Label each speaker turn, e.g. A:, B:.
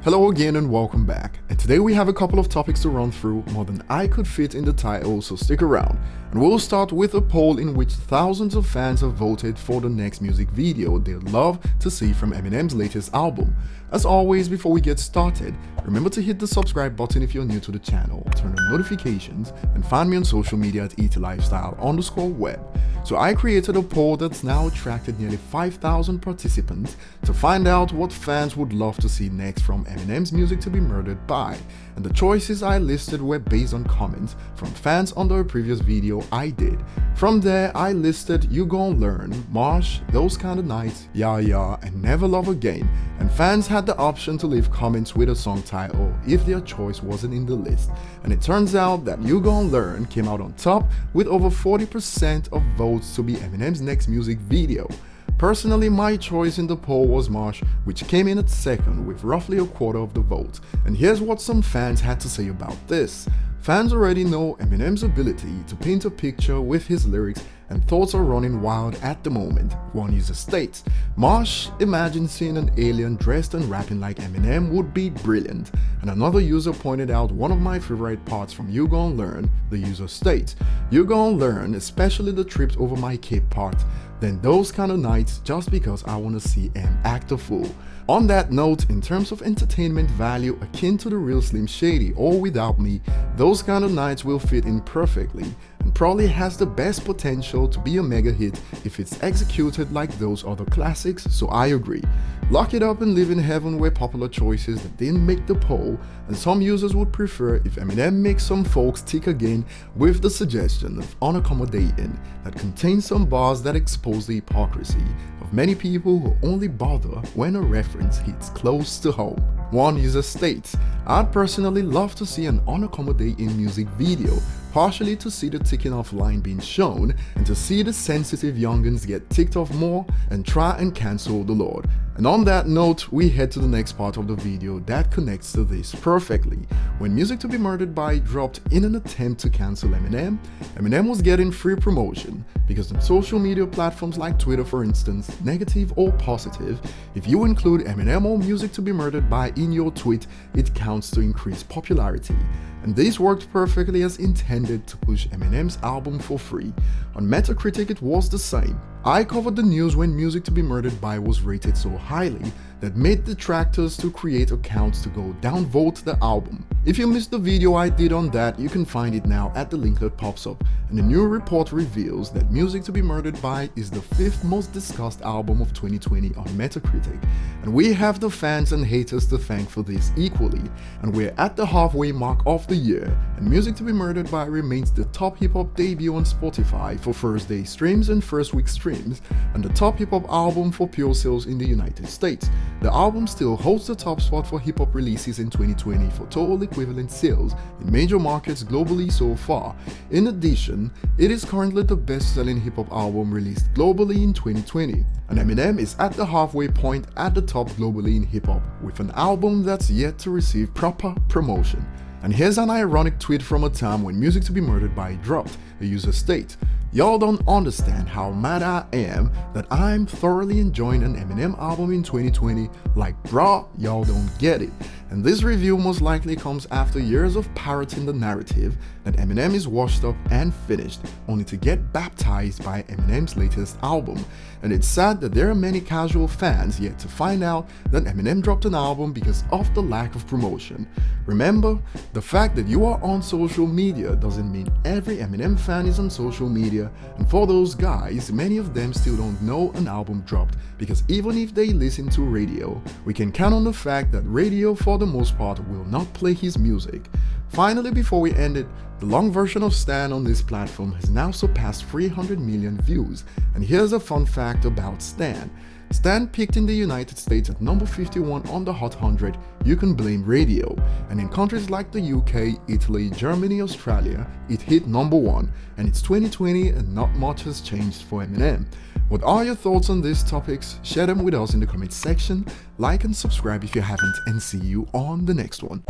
A: Hello again and welcome back, and today we have a couple of topics to run through, more than I could fit in the title, so stick around. And we'll start with a poll in which thousands of fans have voted for the next music video they'd love to see from Eminem's latest album. As always, before we get started, remember to hit the subscribe button if you're new to the channel, turn on notifications, and find me on social media at ETLifestyle_web. So I created a poll that's now attracted nearly 5,000 participants to find out what fans would love to see next from Eminem's Music to be Murdered By, and the choices I listed were based on comments from fans under a previous video I did. From there, I listed You Gon' Learn, Marsh, Those Kinda Nights, Yeah Yeah, and Never Love Again, and fans had the option to leave comments with a song title if their choice wasn't in the list, and it turns out that You Gon' Learn came out on top with over 40% of votes to be Eminem's next music video. Personally, my choice in the poll was Marsh, which came in at second with roughly a quarter of the vote, and here's what some fans had to say about this. Fans already know Eminem's ability to paint a picture with his lyrics, and thoughts are running wild at the moment. One user states, Marsh, imagine seeing an alien dressed and rapping like Eminem would be brilliant. And another user pointed out one of my favorite parts from You Gon' Learn. The user states, You Gon' Learn, especially the tripped over my cape part. Then Those Kinda Nights, just because I wanna see M act a fool. On that note, in terms of entertainment value akin to the real Slim Shady or Without Me, Those Kinda Nights will fit in perfectly, and probably has the best potential to be a mega hit if it's executed like those other classics, so I agree. Lock It Up and Live in Heaven were popular choices that didn't make the poll, and some users would prefer if Eminem makes some folks tick again with the suggestion of Unaccommodating that contains some bars that expose the hypocrisy of many people who only bother when a reference hits close to home. One user states, I'd personally love to see an unaccommodating music video, partially to see the ticking off line being shown and to see the sensitive youngins get ticked off more and try and cancel the Lord. And on that note, we head to the next part of the video that connects to this perfectly. When Music to be Murdered By dropped in an attempt to cancel Eminem, Eminem was getting free promotion because on social media platforms like Twitter, for instance, negative or positive, if you include Eminem or Music to be Murdered By in your tweet, it counts to increase popularity. And this worked perfectly as intended to push Eminem's album for free. On Metacritic it was the same. I covered the news when Music to be Murdered By was rated so highly that made detractors to create accounts to go downvote the album. If you missed the video I did on that, you can find it now at the link that pops up, and the new report reveals that Music to be Murdered By is the 5th most discussed album of 2020 on Metacritic, and we have the fans and haters to thank for this equally, and we're at the halfway mark of the year, and Music to be Murdered By remains the top hip-hop debut on Spotify for first day streams and first week streams, and the top hip-hop album for pure sales in the United States. The album still holds the top spot for hip-hop releases in 2020 for total equivalent sales in major markets globally so far. In addition, it is currently the best-selling hip-hop album released globally in 2020, and Eminem is at the halfway point at the top globally in hip-hop with an album that's yet to receive proper promotion. And here's an ironic tweet from a time when Music to be Murdered By dropped. A user states, y'all don't understand how mad I am that I'm thoroughly enjoying an Eminem album in 2020, like bruh, y'all don't get it. And this review most likely comes after years of parroting the narrative that Eminem is washed up and finished, only to get baptized by Eminem's latest album. And it's sad that there are many casual fans yet to find out that Eminem dropped an album because of the lack of promotion. Remember, the fact that you are on social media doesn't mean every Eminem fan is on social media, and for those guys, many of them still don't know an album dropped, because even if they listen to radio, we can count on the fact that radio for the most part will not play his music. Finally, before we end it, the long version of Stan on this platform has now surpassed 300 million views, and here's a fun fact about Stan. Stan peaked in the United States at number 51 on the Hot 100, You Can Blame Radio, and in countries like the UK, Italy, Germany, Australia, it hit number 1, and it's 2020 and not much has changed for Eminem. What are your thoughts on these topics? Share them with us in the comments section, like and subscribe if you haven't, and see you on the next one.